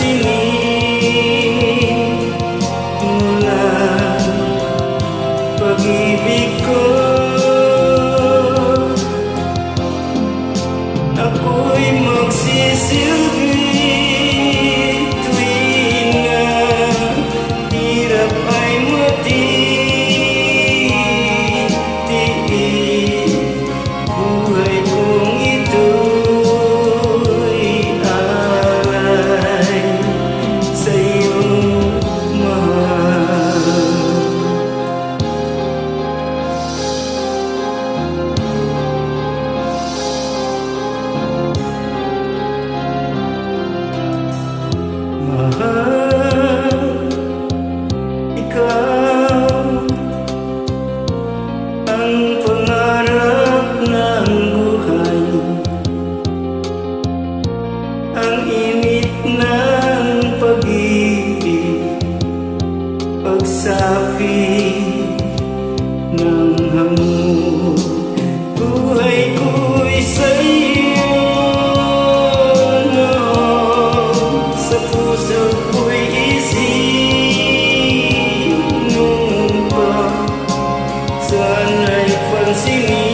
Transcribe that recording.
pansinin mula pag-ibig ko. Ako'y magsisilbi tuwing na hirap ay matiis. Buhay kong ito'y alay sa iyong mahal. Mahal, ikaw ang pangarap ng buhay, ang init ng pag-ibig, pagsapit ng hamon. Buhay ko'y sa'yo, sa puso ko'y isinumpa. Sana'y pansinin